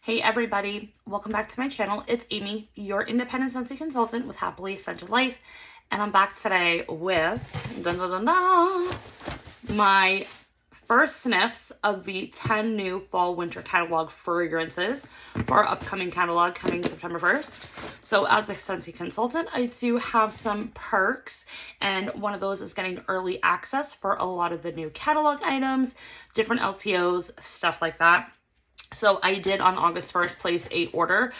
Hey everybody, welcome back to my channel. It's Amy, your independent Scentsy consultant with Happily Scented Life, and I'm back today with my first sniffs of the 10 new fall winter catalog fragrances for our upcoming catalog coming September 1st. So as a Scentsy consultant, I do have some perks, and one of those is getting early access for a lot of the new catalog items, different LTOs, stuff like that. So I did on August 1st place a order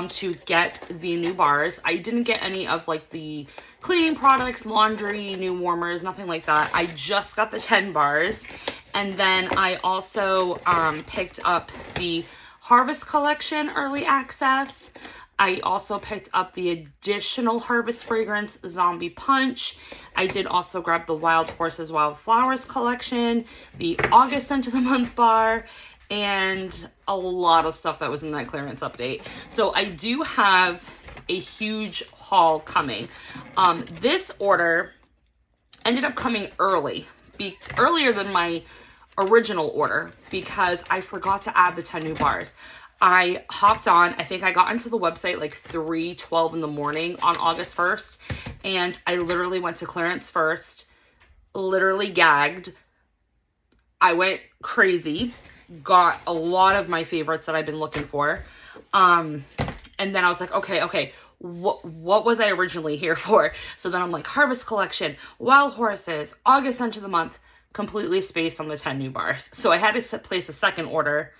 to get the new bars. I didn't get any of like the cleaning products, laundry, new warmers, nothing like that. I just got the 10 bars. And then I also picked up the Harvest Collection early access. I also picked up the additional Harvest fragrance, Zombie Punch. I did also grab the Wild Horses, Wild Flowers collection, the August Scent of the Month bar, and a lot of stuff that was in that clearance update. So I do have a huge haul coming. This order ended up coming earlier than my original order because I forgot to add the 10 new bars. I hopped on, I think I got into the website like 3:12 in the morning on August 1st, and I literally went to clearance first, literally gagged. I went crazy, got a lot of my favorites that I've been looking for. And then I was like, okay, what was I originally here for? So then I'm like, Harvest Collection, Wild Horses, August Scent of the Month, completely spaced on the 10 new bars. So I had to place a second order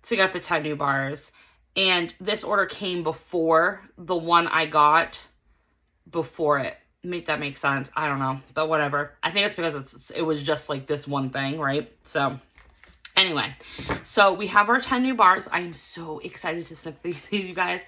to get the 10 new bars. And this order came before the one I got before it. Make that make sense? I don't know, but whatever. I think it's because it was just like this one thing, right? So anyway, so we have our 10 new bars. I'm so excited to sniff these, you guys.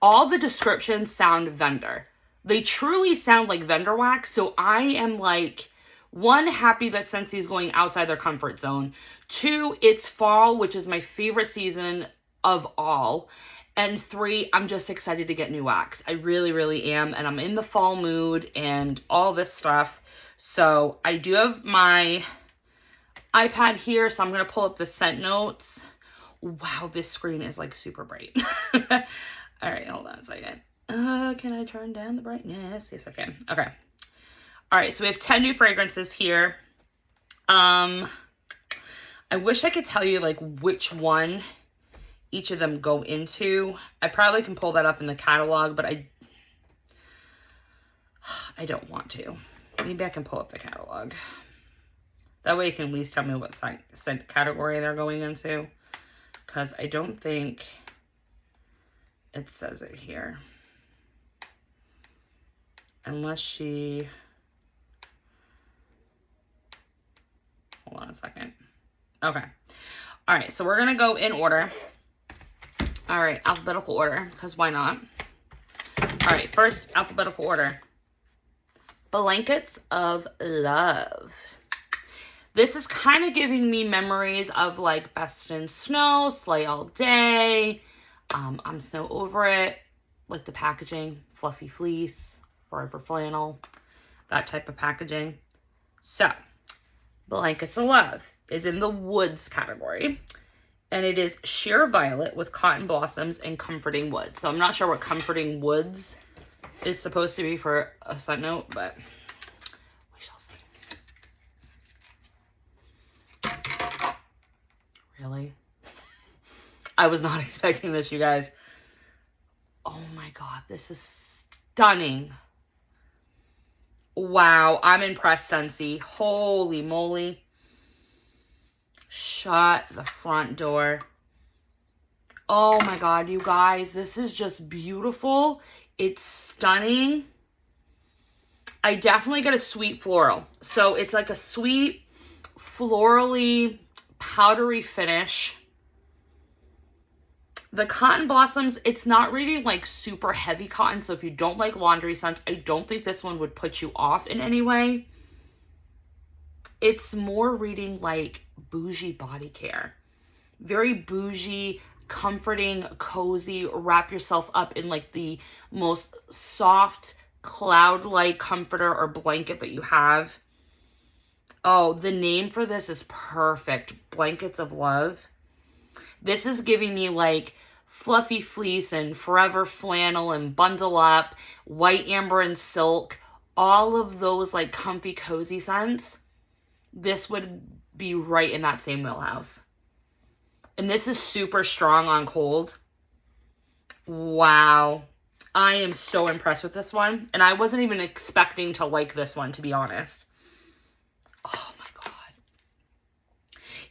All the descriptions sound Lavender. They truly sound like Lavender wax. So I am like, one, happy that Scentsy is going outside their comfort zone. Two, it's fall, which is my favorite season of all. And three, I'm just excited to get new wax. I really, really am. And I'm in the fall mood and all this stuff. So I do have my iPad here, so I'm going to pull up the scent notes. Wow, this screen is like super bright. All right, hold on a second. Can I turn down the brightness? Yes, I can. Okay. All right, so we have 10 new fragrances here. I wish I could tell you like which one each of them go into. I probably can pull that up in the catalog, but I don't want to. Maybe I can pull up the catalog. That way you can at least tell me what scent category they're going into, because I don't think it says it here. Unless she... Hold on a second. Okay. All right, so we're going to go in order. All right, alphabetical order, because why not? All right, first alphabetical order. Blankets of Love. This is kind of giving me memories of like Best in Snow, Slay All Day. I'm so over it. Like the packaging, fluffy fleece, forever flannel, that type of packaging. So, Blankets of Love is in the woods category. And it is sheer violet with cotton blossoms and comforting woods. So I'm not sure what comforting woods is supposed to be for a scent note, but we shall see. Really? I was not expecting this, you guys. Oh my God, this is stunning. Wow, I'm impressed, Scentsy. Holy moly. Shut the front door. Oh my God, you guys, this is just beautiful. It's stunning. I definitely get a sweet floral. So it's like a sweet, florally, powdery finish. The cotton blossoms, it's not really like super heavy cotton. So if you don't like laundry scents, I don't think this one would put you off in any way. It's more reading like bougie body care. Very bougie, comforting, cozy. Wrap yourself up in like the most soft, cloud-like comforter or blanket that you have. Oh, the name for this is perfect. Blankets of Love. This is giving me like fluffy fleece and forever flannel and bundle up, white amber and silk, all of those like comfy cozy scents. This would be right in that same wheelhouse. And this is super strong on cold. Wow. I am so impressed with this one. And I wasn't even expecting to like this one, to be honest. Oh my God.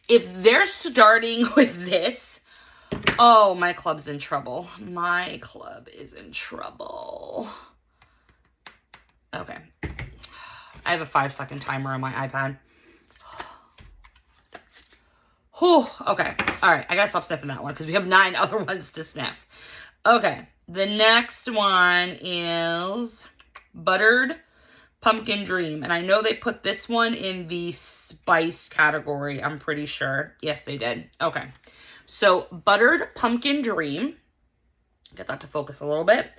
If they're starting with this, oh, my club's in trouble. My club is in trouble. Okay. I have a 5-second timer on my iPad. Whew, okay. All right. I got to stop sniffing that one because we have 9 other ones to sniff. Okay. The next one is Buttered Pumpkin Dream. And I know they put this one in the spice category. I'm pretty sure. Yes, they did. Okay. So Buttered Pumpkin Dream, get that to focus a little bit,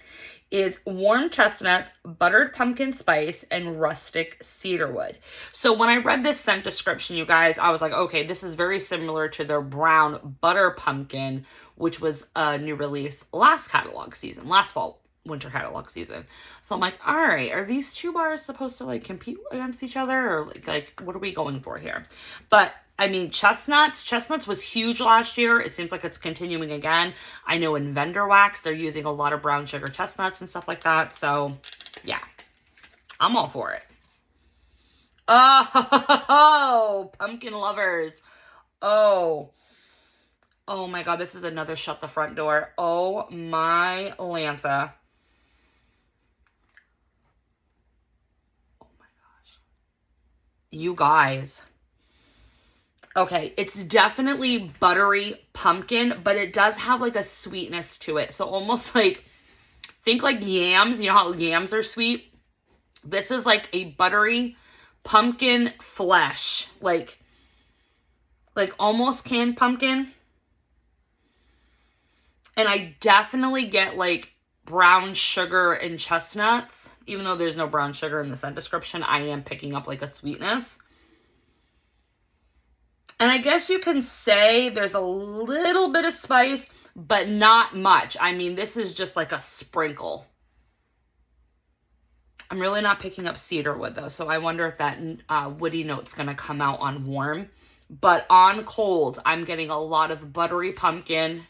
is warm chestnuts, buttered pumpkin spice, and rustic cedarwood. So when I read this scent description, you guys, I was like, okay, this is very similar to their brown butter pumpkin, which was a new release last catalog season, last fall winter catalog season. So I'm like, all right, are these two bars supposed to like compete against each other, or like what are we going for here? But I mean, chestnuts was huge last year. It seems like it's continuing again. I know in Vendor Wax, they're using a lot of brown sugar chestnuts and stuff like that. So yeah, I'm all for it. Oh, pumpkin lovers. Oh my God, this is another shut the front door. Oh my Lanta. Oh my gosh. You guys. Okay, it's definitely buttery pumpkin, but it does have like a sweetness to it. So almost like, think like yams. You know how yams are sweet? This is like a buttery pumpkin flesh. Like almost canned pumpkin. And I definitely get like brown sugar and chestnuts. Even though there's no brown sugar in the scent description, I am picking up like a sweetness. And I guess you can say there's a little bit of spice, but not much. I mean, this is just like a sprinkle. I'm really not picking up cedarwood though, so I wonder if that woody note's going to come out on warm. But on cold, I'm getting a lot of buttery pumpkin,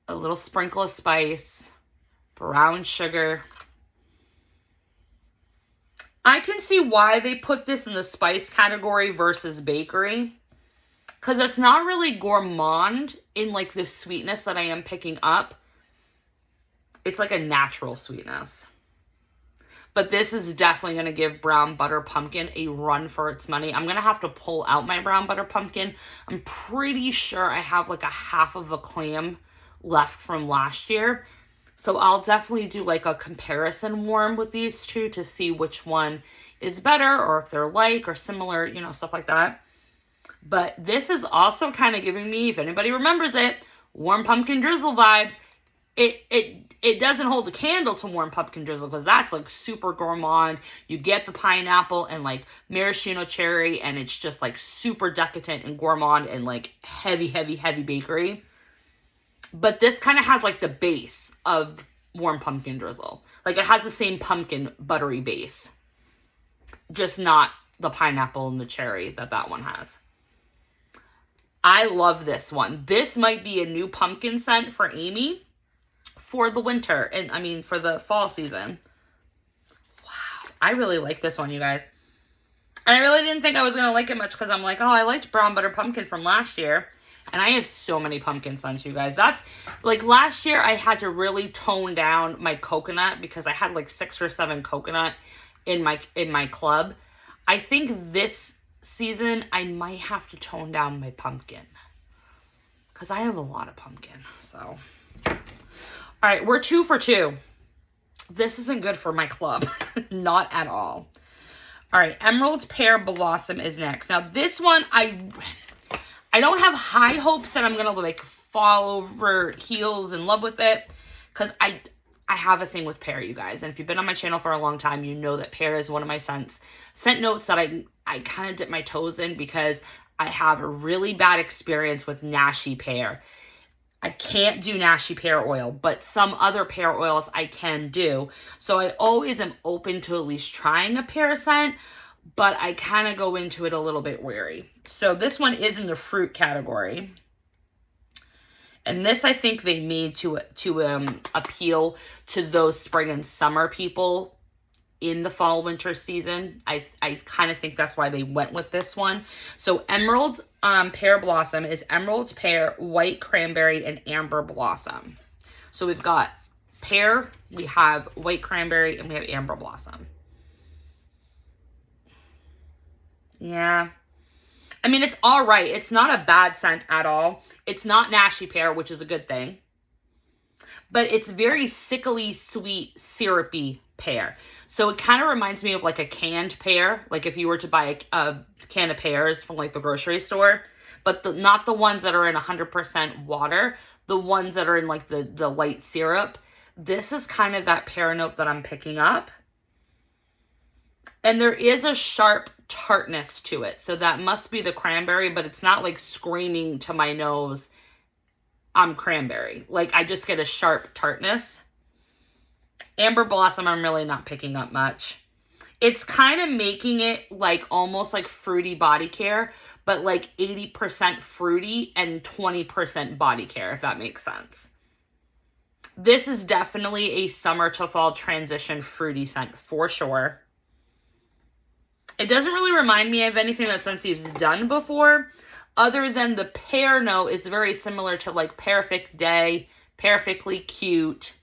a little sprinkle of spice, brown sugar. I can see why they put this in the spice category versus bakery. Because it's not really gourmand in like the sweetness that I am picking up. It's like a natural sweetness. But this is definitely going to give brown butter pumpkin a run for its money. I'm going to have to pull out my brown butter pumpkin. I'm pretty sure I have like a half of a clam left from last year. So I'll definitely do like a comparison warm with these two to see which one is better or if they're like or similar, you know, stuff like that. But this is also kind of giving me, if anybody remembers it, warm pumpkin drizzle vibes. It doesn't hold a candle to warm pumpkin drizzle because that's like super gourmand. You get the pineapple and like maraschino cherry and it's just like super decadent and gourmand and like heavy, heavy, heavy bakery. But this kind of has like the base of warm pumpkin drizzle. Like it has the same pumpkin buttery base. Just not the pineapple and the cherry that one has. I love this one. This might be a new pumpkin scent for Amy for the winter. And I mean, for the fall season. Wow. I really like this one, you guys. And I really didn't think I was going to like it much because I'm like, oh, I liked brown butter pumpkin from last year. And I have so many pumpkin scents, you guys. That's like last year I had to really tone down my coconut because I had like 6 or 7 coconut in my club. I think this season I might have to tone down my pumpkin because I have a lot of pumpkin. So, all right, we're 2 for 2. This isn't good for my club. Not at all. All right, Emerald Pear Blossom is next. Now this one, I don't have high hopes that I'm going to like fall over heels in love with it because I have a thing with pear, you guys. And if you've been on my channel for a long time, you know that pear is one of my scent notes that I kind of dip my toes in because I have a really bad experience with Nashi pear. I can't do Nashi pear oil, but some other pear oils I can do. So I always am open to at least trying a pear scent, but I kind of go into it a little bit wary. So this one is in the fruit category. And this, I think they made to appeal to those spring and summer people in the fall winter season. I kind of think that's why they went with this one. So emerald pear blossom is emerald pear, white cranberry, and amber blossom. So we've got pear, we have white cranberry, and we have amber blossom. Yeah. I mean, it's all right. It's not a bad scent at all. It's not Nashi pear, which is a good thing. But it's very sickly, sweet, syrupy pear. So it kind of reminds me of like a canned pear. Like if you were to buy a can of pears from like the grocery store. But not the ones that are in 100% water. The ones that are in like the light syrup. This is kind of that pear note that I'm picking up. And there is a sharp tartness to it. So that must be the cranberry, but it's not like screaming to my nose, I'm cranberry. Like I just get a sharp tartness. Amber blossom, I'm really not picking up much. It's kind of making it like almost like fruity body care, but like 80% fruity and 20% body care, if that makes sense. This is definitely a summer to fall transition fruity scent for sure. It doesn't really remind me of anything that Scentsy has done before, other than the pear note is very similar to like Perfect Day, Perfectly Cute.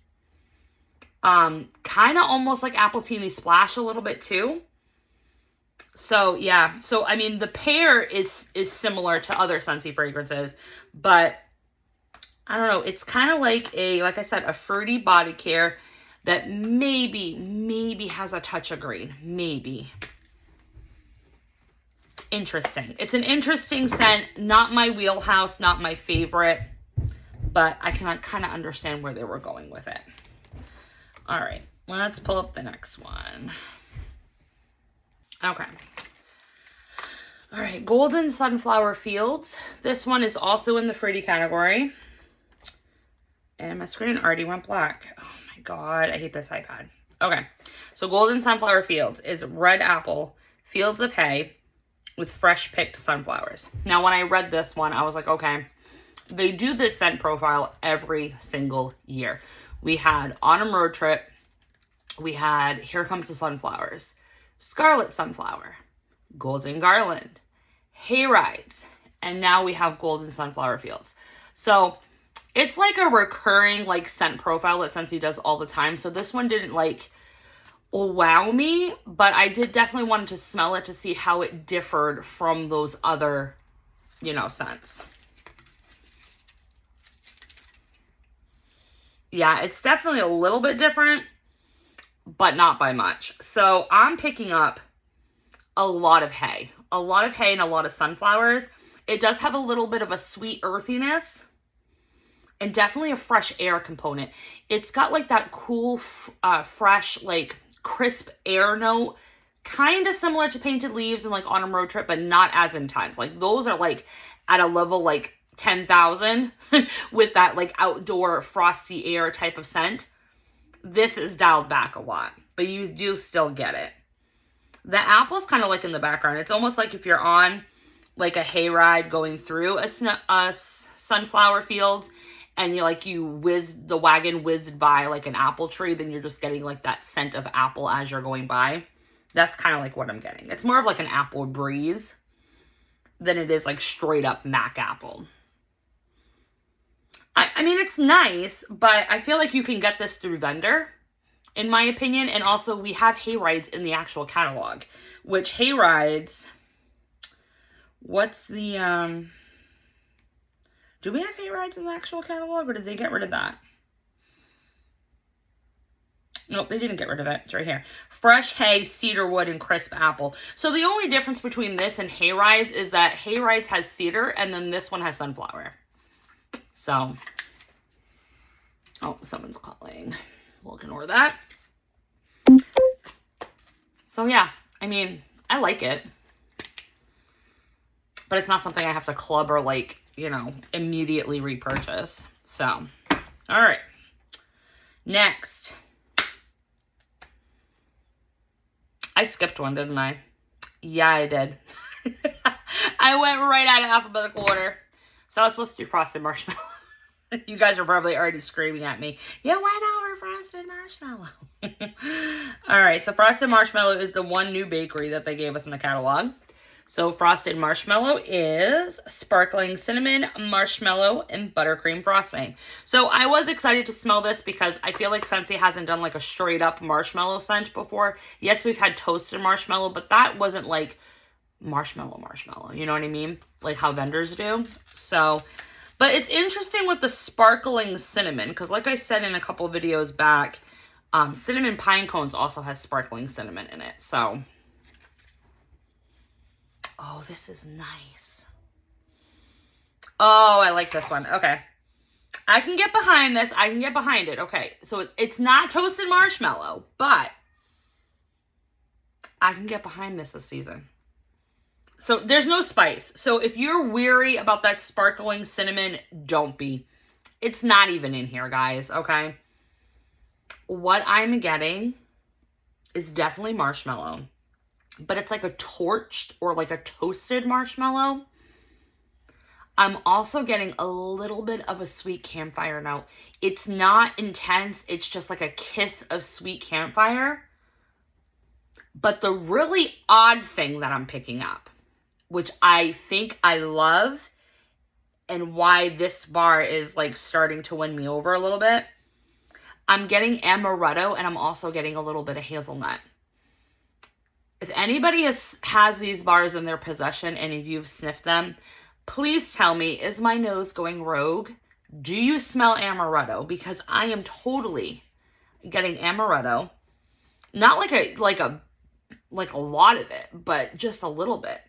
Kind of almost like Appletini Splash a little bit too. So yeah, so I mean the pear is similar to other Scentsy fragrances, but I don't know, it's kind of like like I said, a fruity body care that maybe has a touch of green, maybe. Interesting. It's an interesting scent, not my wheelhouse, not my favorite, but I can kind of understand where they were going with it. All right, let's pull up the next one. Okay. All right, Golden Sunflower Fields. This one is also in the fruity category. And my screen already went black. Oh my God, I hate this iPad. Okay, so Golden Sunflower Fields is red apple, fields of hay, with fresh picked sunflowers. Now, when I read this one, I was like, okay, they do this scent profile every single year. We had Autumn Road Trip. We had Here Comes the Sunflowers, Scarlet Sunflower, Golden Garland, Hay Rides, and now we have Golden Sunflower Fields. So it's like a recurring like scent profile that Scentsy does all the time. So this one didn't like wow me, but I did definitely want to smell it to see how it differed from those other, you know, scents. Yeah, it's definitely a little bit different, but not by much. So I'm picking up a lot of hay and a lot of sunflowers. It does have a little bit of a sweet earthiness and definitely a fresh air component. It's got like that cool, fresh, like crisp air note, kind of similar to Painted Leaves and like Autumn Road Trip, but not as intense. Like those are like at a level like 10,000 with that like outdoor frosty air type of scent. This is dialed back a lot, but you do still get it. The apple's kind of like in the background. It's almost like if you're on like a hayride going through a sunflower field and the wagon whizzed by like an apple tree, then you're just getting like that scent of apple as you're going by. That's kind of like what I'm getting. It's more of like an apple breeze than it is like straight up Mac apple. I mean, it's nice, but I feel like you can get this through vendor, in my opinion. And also we have hay rides in the actual catalog, which hay rides, what's the, do we have hay rides in the actual catalog, or did they get rid of that? Nope, they didn't get rid of it. It's right here. Fresh hay, cedar wood, and crisp apple. So the only difference between this and hay rides is that hay rides has cedar, and then this one has sunflower. So, oh, someone's calling. We'll ignore that. So yeah, I mean, I like it. but it's not something I have to club or like, you know, immediately repurchase. So, all right. Next. I skipped one, didn't I? Yeah, I did. I went right out of alphabetical order. So I was supposed to do frosted marshmallow. You guys are probably already screaming at me. You went over frosted marshmallow. All right, so frosted marshmallow is the one new bakery that they gave us in the catalog. So frosted marshmallow is sparkling cinnamon, marshmallow, and buttercream frosting. So I was excited to smell this because I feel like Scentsy hasn't done like a straight up marshmallow scent before. Yes, we've had toasted marshmallow, but that wasn't like marshmallow, you know what I mean? Like how vendors do. So, but it's interesting with the sparkling cinnamon because like I said in a couple of videos back, cinnamon pine cones also has sparkling cinnamon in it. So, oh, this is nice. Oh, I like this one. Okay. I can get behind this. I can get behind it. Okay. So it's not toasted marshmallow, but I can get behind this season. So there's no spice. So if you're weary about that sparkling cinnamon, don't be. It's not even in here, guys. Okay. What I'm getting is definitely marshmallow, but it's like a torched or like a toasted marshmallow. I'm also getting a little bit of a sweet campfire note. It's not intense. It's just like a kiss of sweet campfire. But the really odd thing that I'm picking up, which I think I love, and why this bar is like starting to win me over a little bit, I'm getting amaretto and I'm also getting a little bit of hazelnut. If anybody has these bars in their possession and if you've sniffed them, please tell me, is my nose going rogue? Do you smell amaretto? Because I am totally getting amaretto. Not like a lot of it, but just a little bit.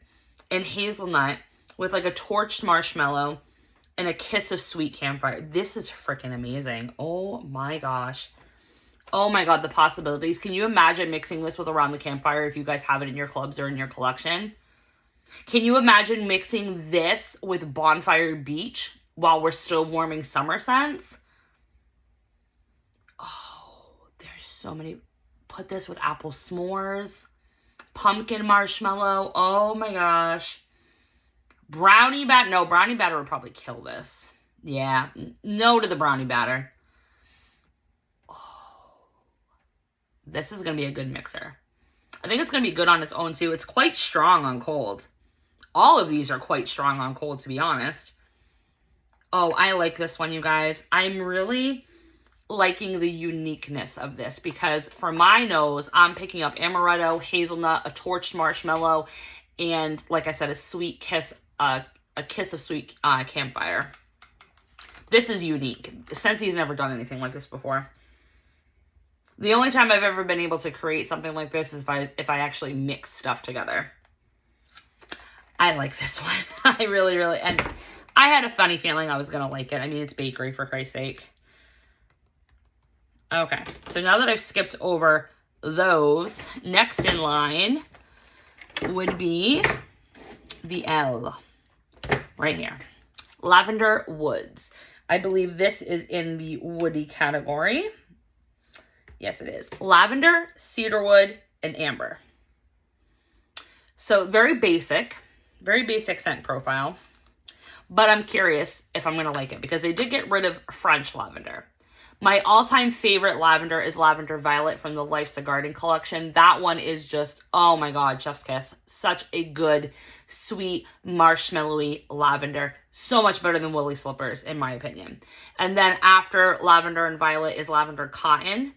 And hazelnut with like a torched marshmallow and a kiss of sweet campfire. This is freaking amazing. Oh my gosh. Oh my God, the possibilities. Can you imagine mixing this with Around the Campfire if you guys have it in your clubs or in your collection? Can you imagine mixing this with Bonfire Beach while we're still warming summer scents? Oh, there's so many. Put this with apple s'mores, pumpkin marshmallow. Oh my gosh. Brownie batter. No, brownie batter would probably kill this. Yeah, no to the brownie batter. Oh, this is going to be a good mixer. I think it's going to be good on its own too. It's quite strong on cold. All of these are quite strong on cold, to be honest. Oh, I like this one, you guys. I'm really liking the uniqueness of this because for my nose, I'm picking up amaretto, hazelnut, a torched marshmallow, and like I said, a sweet kiss, a kiss of sweet campfire. This is unique. Scentsy's never done anything like this before. The only time I've ever been able to create something like this is if I actually mix stuff together. I like this one. I really, and I had a funny feeling I was going to like it. I mean, it's bakery, for Christ's sake. Okay, so now that I've skipped over those, next in line would be the L right here. Lavender Woods. I believe this is in the woody category. Yes, it is. Lavender, cedarwood, and amber. So very basic scent profile. But I'm curious if I'm going to like it because they did get rid of French lavender. My all-time favorite lavender is Lavender Violet from the Life's a Garden collection. That one is just, oh my God, chef's kiss. Such a good, sweet, marshmallowy lavender. So much better than Woolly Slippers, in my opinion. And then after Lavender and Violet is Lavender Cotton.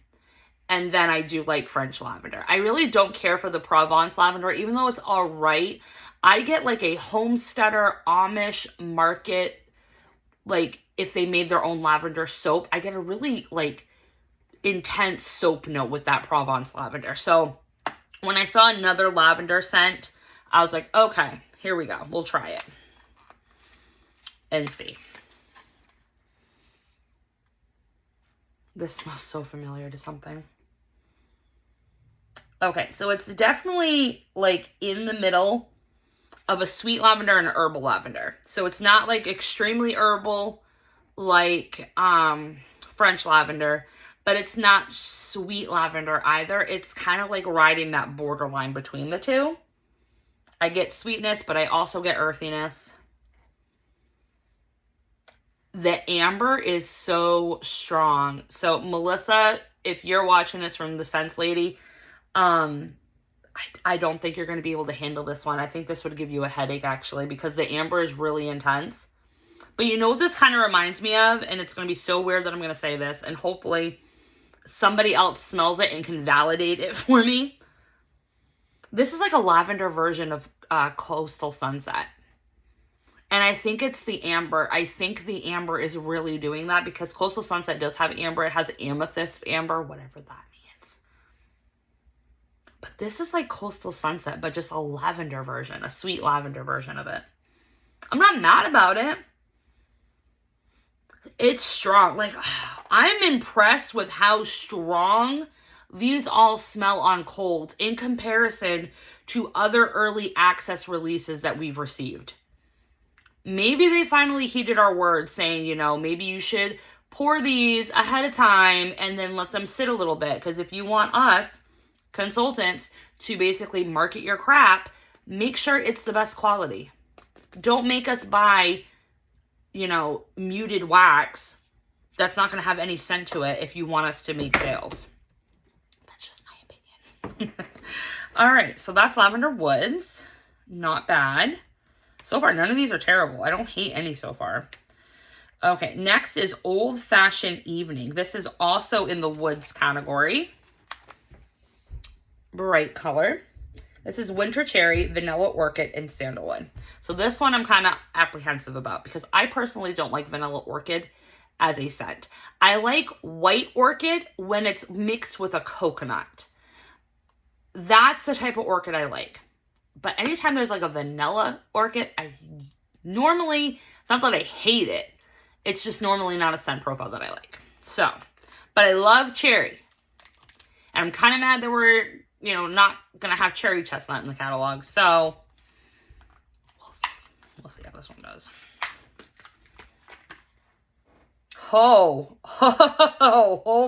And then I do like French lavender. I really don't care for the Provence lavender, even though it's all right. I get like a homesteader Amish market, like if they made their own lavender soap, I get a really like intense soap note with that Provence lavender. So when I saw another lavender scent, I was like, okay, here we go. We'll try it and see. This smells so familiar to something. Okay, so it's definitely like in the middle of a sweet lavender and an herbal lavender. So it's not like extremely herbal like French lavender, but it's not sweet lavender either. It's kind of like riding that borderline between the two. I get sweetness, but I also get earthiness. The amber is so strong. So Melissa, if you're watching this from the Scents Lady, I don't think you're going to be able to handle this one. I think this would give you a headache, actually, because the amber is really intense. But you know what this kind of reminds me of? And it's going to be so weird that I'm going to say this, and hopefully somebody else smells it and can validate it for me. This is like a lavender version of Coastal Sunset. And I think it's the amber. I think the amber is really doing that because Coastal Sunset does have amber. It has amethyst amber, whatever that means. But this is like Coastal Sunset, but just a lavender version, a sweet lavender version of it. I'm not mad about it. It's strong. Like, I'm impressed with how strong these all smell on cold in comparison to other early access releases that we've received. Maybe they finally heeded our words saying, you know, maybe you should pour these ahead of time and then let them sit a little bit. Because if you want us, consultants, to basically market your crap, make sure it's the best quality. Don't make us buy, you know, muted wax that's not going to have any scent to it if you want us to make sales. That's just my opinion. All right, so that's Lavender Woods. Not bad. So far, none of these are terrible. I don't hate any so far. Okay, next is Old Fashioned Evening. This is also in the woods category. Bright color. This is Winter Cherry, Vanilla Orchid, and Sandalwood. So this one I'm kind of apprehensive about because I personally don't like Vanilla Orchid as a scent. I like White Orchid when it's mixed with a coconut. That's the type of orchid I like. But anytime there's like a vanilla orchid, it's not that I hate it. It's just normally not a scent profile that I like. So, but I love cherry. And I'm kind of mad that we're, you know, not going to have cherry chestnut in the catalog. So, we'll see. We'll see how this one does. Oh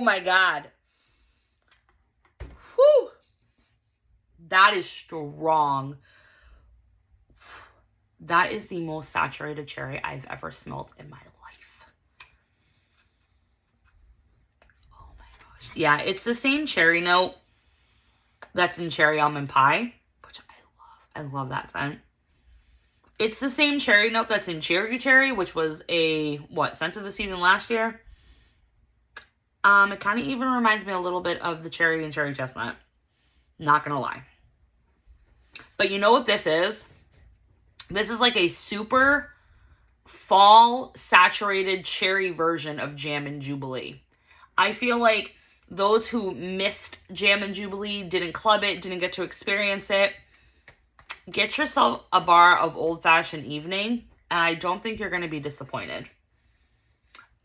my God. Whew. That is strong. That is the most saturated cherry I've ever smelled in my life. Oh my gosh. Yeah, it's the same cherry note that's in Cherry Almond Pie, which I love. I love that scent. It's the same cherry note that's in Cherry Cherry, which was a, scent of the season last year. It kind of even reminds me a little bit of the cherry and cherry chestnut. Not gonna lie. But you know what this is? This is like a super fall saturated cherry version of Jam and Jubilee. I feel like those who missed Jam and Jubilee, didn't club it, didn't get to experience it, get yourself a bar of Old Fashioned Evening, and I don't think you're going to be disappointed.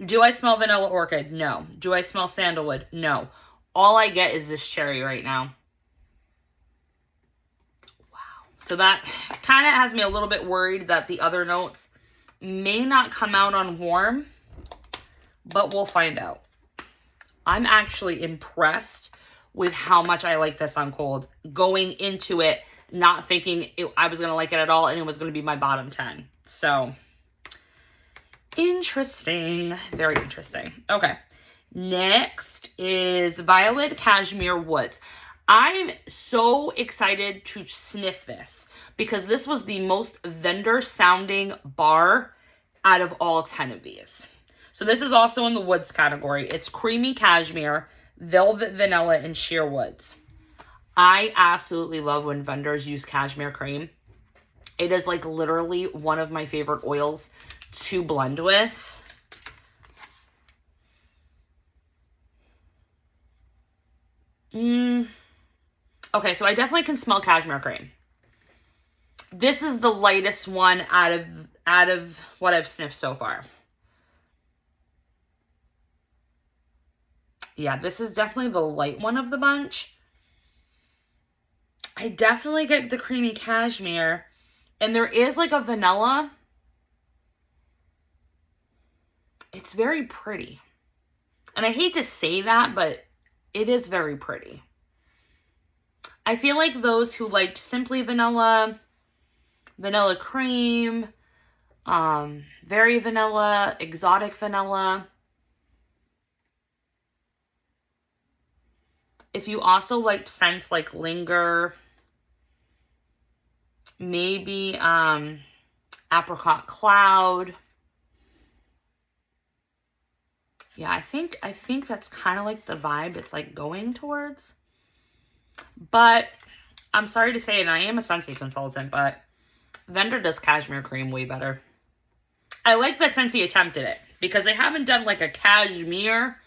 Do I smell Vanilla Orchid? No. Do I smell Sandalwood? No. All I get is this cherry right now. So that kind of has me a little bit worried that the other notes may not come out on warm, but we'll find out. I'm actually impressed with how much I like this on cold. Going into it, not thinking I was going to like it at all, and it was going to be my bottom 10. So, interesting. Very interesting. Okay. Next is Violet Cashmere Woods. I'm so excited to sniff this because this was the most vendor sounding bar out of all 10 of these. So this is also in the woods category. It's Creamy Cashmere, Velvet Vanilla, and Sheer Woods. I absolutely love when vendors use cashmere cream. It is like literally one of my favorite oils to blend with. Okay, so I definitely can smell cashmere cream. This is the lightest one out of what I've sniffed so far. Yeah, this is definitely the light one of the bunch. I definitely get the creamy cashmere, And there is like a vanilla. It's very pretty. And I hate to say that, but it is very pretty. I feel like those who liked simply vanilla, vanilla cream, very vanilla, exotic vanilla. If you also liked scents like linger, maybe apricot cloud. Yeah, I think that's kind of like the vibe it's like going towards. But I'm sorry to say, and I am a Scentsy consultant, but Lavender does cashmere cream way better. I like that Scentsy attempted it because they haven't done like a cashmere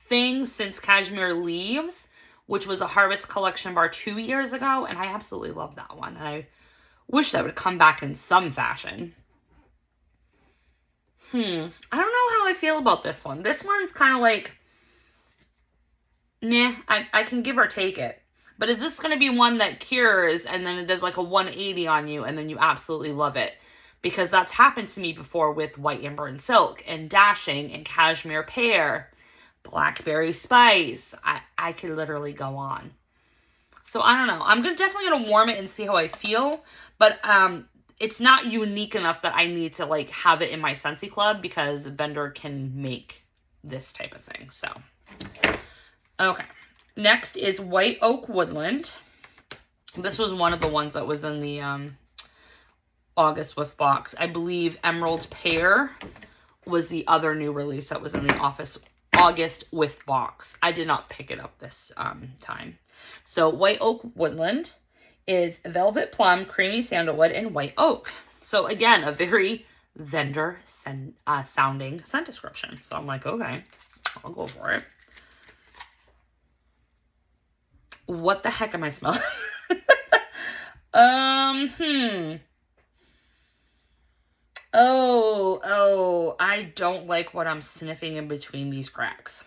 thing since Cashmere Leaves, which was a Harvest Collection bar 2 years ago, and I absolutely love that one. And I wish that would come back in some fashion. I don't know how I feel about this one. This one's kind of like, nah, I can give or take it. But is this going to be one that cures and then it does like a 180 on you and then you absolutely love it? Because that's happened to me before with White Amber and Silk and Dashing and Cashmere Pear, Blackberry Spice. I could literally go on. So I don't know. I'm definitely going to warm it and see how I feel. But it's not unique enough that I need to like have it in my Scentsy Club because Vendor can make this type of thing. So, okay. Next is White Oak Woodland. This was one of the ones that was in the August Whiff box. I believe Emerald Pear was the other new release that was in the August Whiff box. I did not pick it up this time. So White Oak Woodland is Velvet Plum, Creamy Sandalwood, and White Oak. So again, a very Vendor sounding scent description. So I'm like, okay, I'll go for it. What the heck am I smelling? Oh, I don't like what I'm sniffing in between these cracks.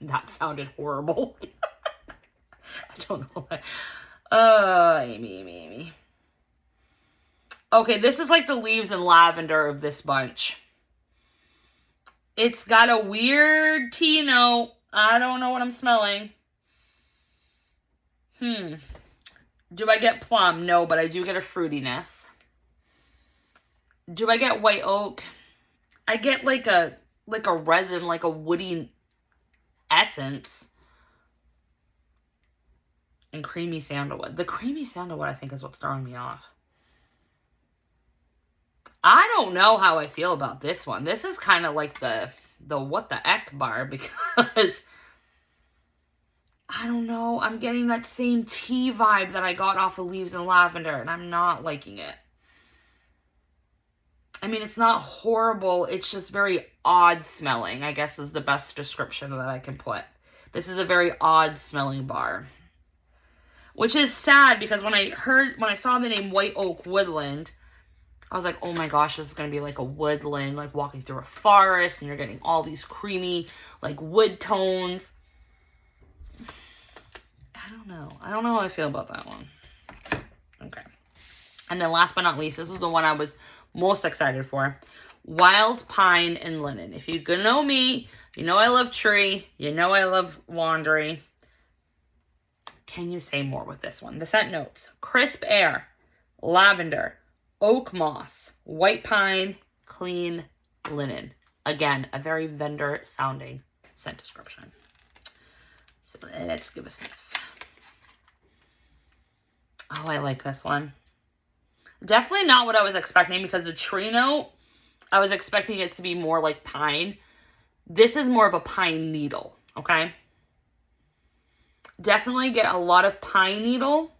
That sounded horrible. I don't know why. Amy. Okay, this is like the leaves and lavender of this bunch. It's got a weird tea note. I don't know what I'm smelling. Do I get plum? No, but I do get a fruitiness. Do I get white oak? I get like a resin, like a woody essence. And creamy sandalwood. The creamy sandalwood, I think, is what's throwing me off. I don't know how I feel about this one. This is kind of like the what the heck bar because I don't know. I'm getting that same tea vibe that I got off of Leaves and Lavender, and I'm not liking it. I mean, it's not horrible. It's just very odd smelling, I guess is the best description that I can put. This is a very odd smelling bar. Which is sad because when I saw the name White Oak Woodland, I was like, oh my gosh, this is going to be like a woodland, like walking through a forest, and you're getting all these creamy, like wood tones. I don't know. I don't know how I feel about that one. Okay. And then last but not least, this is the one I was most excited for. Wild Pine and Linen. If you know me, you know I love tree. You know I love laundry. Can you say more with this one? The scent notes. Crisp air, lavender, oak moss, white pine, clean linen. Again, a very Vendor sounding scent description. So let's give a sniff. Oh, I like this one. Definitely not what I was expecting because the tree note, I was expecting it to be more like pine. This is more of a pine needle, okay? Definitely get a lot of pine needle,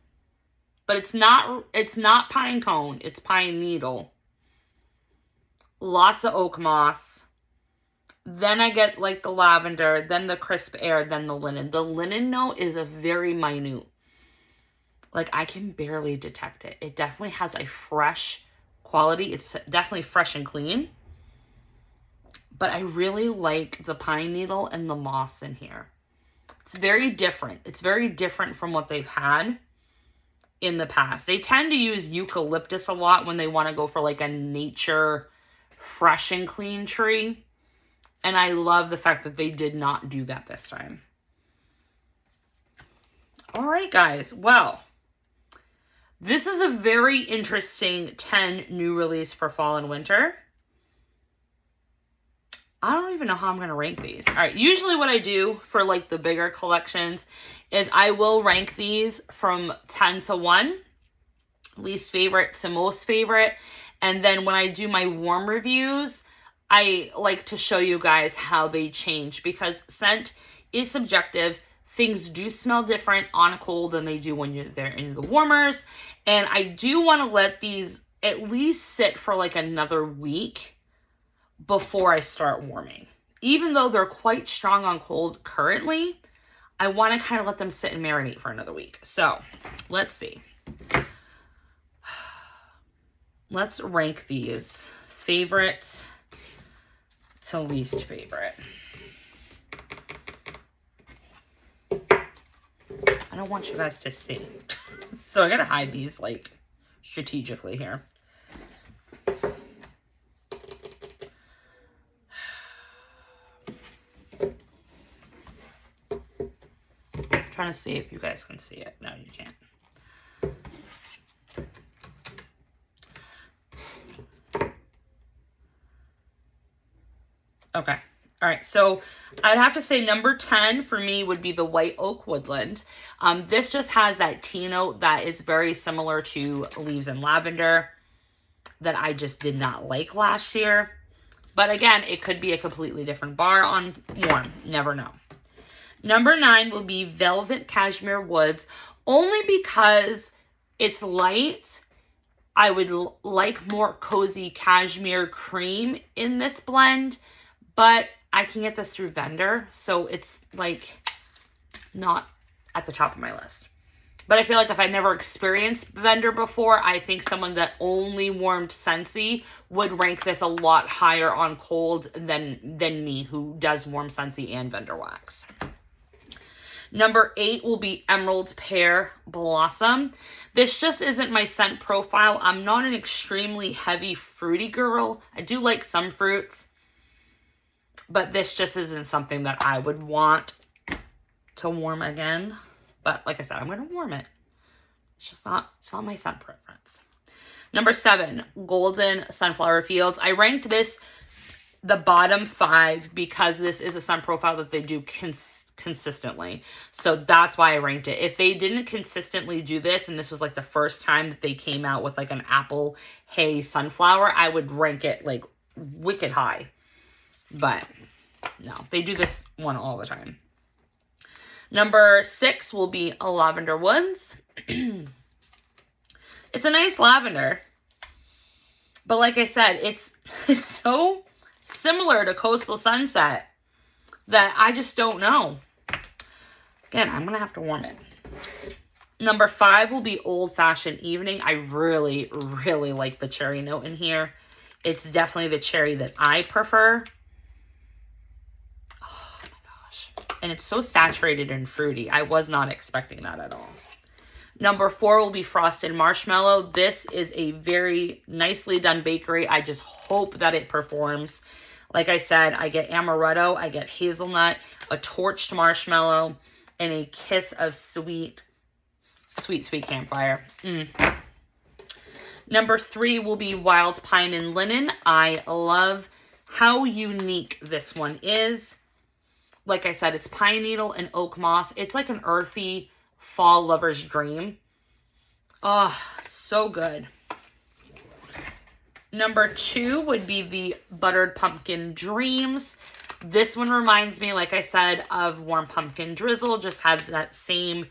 but it's not pine cone, it's pine needle. Lots of oak moss. Then I get like the lavender, then the crisp air, then the linen. The linen note is a very minute. Like, I can barely detect it. It definitely has a fresh quality. It's definitely fresh and clean. But I really like the pine needle and the moss in here. It's very different. It's very different from what they've had. in the past. They tend to use eucalyptus a lot when they want to go for like a nature, fresh and clean tree. And I love the fact that they did not do that this time. All right, guys. Well, this is a very interesting 10 new release for fall and winter. I don't even know how I'm going to rank these. All right, usually what I do for like the bigger collections is I will rank these from 10 to 1, least favorite to most favorite. And then when I do my warm reviews, I like to show you guys how they change, because scent is subjective. Things do smell different on a cold than they do when they're in the warmers. And I do want to let these at least sit for like another week before I start warming. Even though they're quite strong on cold currently, I want to kind of let them sit and marinate for another week. So let's see. Let's rank these favorite to least favorite. I don't want you guys to see. So I gotta hide these like strategically here. I'm trying to see if you guys can see it. No, you can't. Okay. All right. So I'd have to say number 10 for me would be the White Oak Woodland. This just has that tea note that is very similar to Leaves and Lavender that I just did not like last year. But again, it could be a completely different bar on warm. Never know. Number 9 will be Velvet Cashmere Woods, only because it's light. I would like more cozy cashmere cream in this blend, but I can get this through vendor, so it's like not at the top of my list. But I feel like if I never experienced vendor before, I think someone that only warmed Scentsy would rank this a lot higher on cold than me, who does warm Scentsy and vendor wax. Number 8 will be Emerald Pear Blossom. This just isn't my scent profile. I'm not an extremely heavy fruity girl. I do like some fruits, but this just isn't something that I would want to warm again. But like I said, I'm going to warm it. It's not my scent preference. Number 7, Golden Sunflower Fields. I ranked this the bottom 5 because this is a scent profile that they do consistently. So that's why I ranked it. If they didn't consistently do this, and this was like the first time that they came out with like an apple hay sunflower, I would rank it like wicked high. But no, they do this one all the time. Number 6 will be a Lavender Woods. It's a nice lavender, but like I said, it's so similar to Coastal Sunset that I just don't know. Again, I'm gonna have to warm it. Number 5 will be Old Fashioned Evening. I really, really like the cherry note in here. It's definitely the cherry that I prefer. Oh my gosh. And it's so saturated and fruity. I was not expecting that at all. Number 4 will be Frosted Marshmallow. This is a very nicely done bakery. I just hope that it performs. Like I said, I get amaretto, I get hazelnut, a torched marshmallow, and a kiss of sweet campfire. Number 3 will be Wild Pine and Linen. I love how unique this one is. Like I said, it's pine needle and oak moss. It's like an earthy fall lover's dream. Oh, so good. Number 2 would be the Buttered Pumpkin Dreams. This one reminds me, like I said, of Warm Pumpkin Drizzle. Just has that same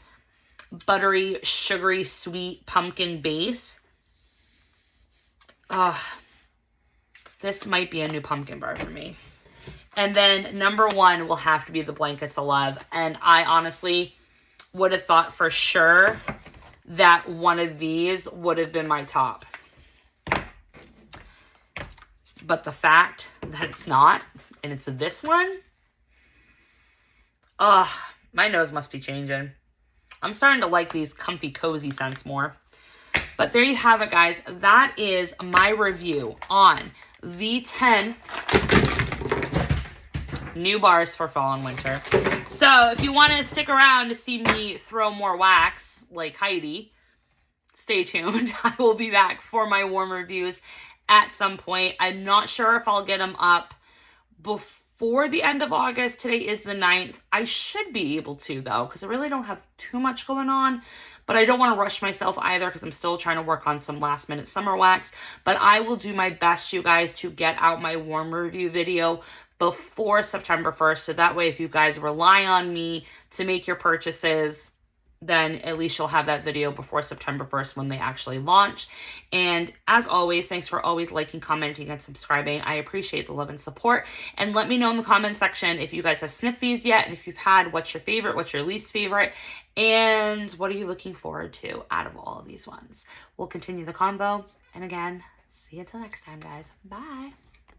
buttery, sugary, sweet pumpkin base. This might be a new pumpkin bar for me. And then number 1 will have to be the Blankets of Love. And I honestly would have thought for sure that one of these would have been my top. But the fact that it's not, and it's this one, my nose must be changing. I'm starting to like these comfy, cozy scents more. But there you have it, guys. That is my review on the 10 new bars for fall and winter. So if you want to stick around to see me throw more wax like Heidi, stay tuned. I will be back for my warm reviews at some point. I'm not sure if I'll get them up before the end of August. Today is the 9th. I should be able to, though, because I really don't have too much going on. But I don't want to rush myself either because I'm still trying to work on some last minute summer wax. But I will do my best, you guys, to get out my warm review video before September 1st. So that way, if you guys rely on me to make your purchases, then at least you'll have that video before September 1st when they actually launch. And as always, thanks for always liking, commenting, and subscribing. I appreciate the love and support. And let me know in the comment section if you guys have sniffed these yet, and if you've had, what's your favorite, what's your least favorite, and what are you looking forward to out of all of these ones. We'll continue the combo. And again, see you until next time, guys. Bye.